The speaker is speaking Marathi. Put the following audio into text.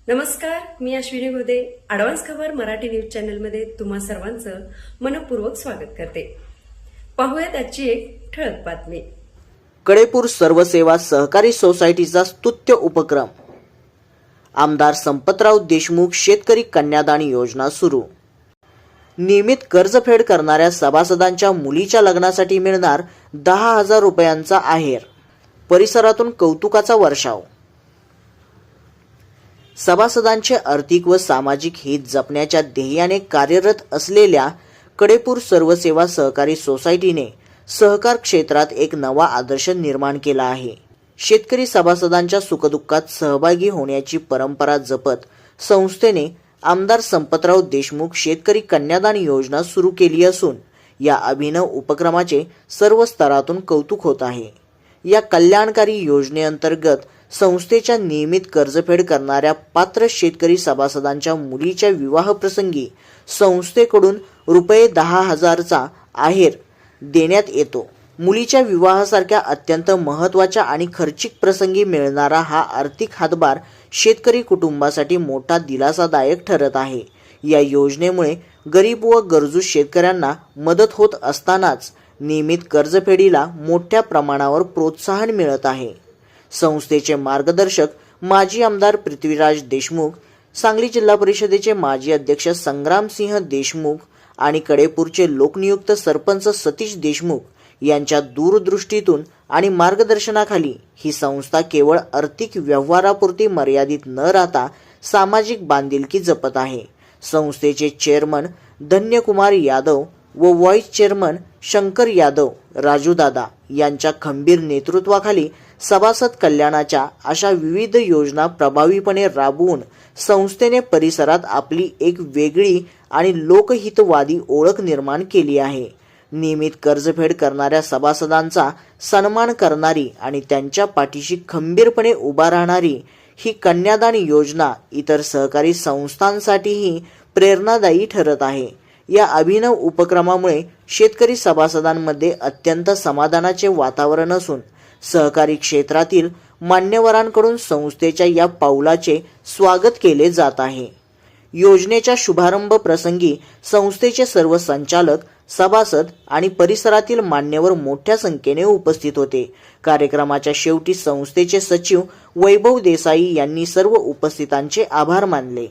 नमस्कार, मी अश्विनी गोदे. ॲडव्हान्स खबर मराठी न्यूज चॅनलमध्ये तुम्हा सर्वांचं मनपूर्वक स्वागत करते. पाहूयात आजची एक ठळक बातमी. कडेपूर सर्वसेवा सहकारी सोसायटीचा स्तुत्य उपक्रम. आमदार संपतराव देशमुख शेतकरी कन्यादान योजना सुरू. नियमित कर्जफेड करणाऱ्या सभासदांच्या मुलीच्या लग्नासाठी मिळणार 10,000 रुपयांचा आहेर. परिसरातून कौतुकाचा वर्षाव. सभासदांचे आर्थिक व सामाजिक हित जपण्याच्या ध्येयाने कार्यरत असलेल्या कडेपूर सर्वसेवा सहकारी सोसायटीने सहकार क्षेत्रात एक नवा आदर्श निर्माण केला आहे. शेतकरी सभासदांच्या सुखदुःखात सहभागी होण्याची परंपरा जपत संस्थेने आमदार संपतराव देशमुख शेतकरी कन्यादान योजना सुरू केली असून या अभिनव उपक्रमाचे सर्व स्तरातून कौतुक होत आहे. या कल्याणकारी योजनेअंतर्गत संस्थेच्या नियमित कर्जफेड करणाऱ्या पात्र शेतकरी सभासदांच्या मुलीच्या विवाहप्रसंगी संस्थेकडून रुपये 10,000चा आहेर देण्यात येतो. मुलीच्या विवाहासारख्या अत्यंत महत्त्वाच्या आणि खर्चिक प्रसंगी मिळणारा हा आर्थिक हातभार शेतकरी कुटुंबासाठी मोठा दिलासादायक ठरत आहे. या योजनेमुळे गरीब व गरजू शेतकऱ्यांना मदत होत असतानाच नियमित कर्जफेडीला मोठ्या प्रमाणावर प्रोत्साहन मिळत आहे. संस्थेचे मार्गदर्शक माजी आमदार पृथ्वीराज देशमुख, सांगली जिल्हा परिषदेचे माजी अध्यक्ष संग्रामसिंह देशमुख आणि कडेपूरचे लोकनियुक्त सरपंच सतीश देशमुख यांच्या दूरदृष्टीतून आणि मार्गदर्शनाखाली ही संस्था केवळ आर्थिक व्यवहारापुरती मर्यादित न राहता सामाजिक बांधिलकी जपत आहे. संस्थेचे चेअरमन धन्यकुमार यादव व व्हाईस चेअरमन शंकर यादव राजूदादा यांच्या खंबीर नेतृत्वाखाली सभासद कल्याणाच्या अशा विविध योजना प्रभावीपणे राबवून संस्थेने परिसरात आपली एक वेगळी आणि लोकहितवादी ओळख निर्माण केली आहे. नियमित कर्जफेड करणाऱ्या सभासदांचा सन्मान करणारी आणि त्यांच्या पाठीशी खंबीरपणे उभा राहणारी ही कन्यादान योजना इतर सहकारी संस्थांसाठीही प्रेरणादायी ठरत आहे. या अभिनव उपक्रमामुळे शेतकरी सभासदांमध्ये अत्यंत समाधानाचे वातावरण असून सहकारी क्षेत्रातील मान्यवरांकडून संस्थेच्या या पाऊलाचे स्वागत केले जात आहे. योजनेच्या शुभारंभ प्रसंगी संस्थेचे सर्व संचालक, सभासद आणि परिसरातील मान्यवर मोठ्या संख्येने उपस्थित होते. कार्यक्रमाच्या शेवटी संस्थेचे सचिव वैभव देसाई यांनी सर्व उपस्थितांचे आभार मानले.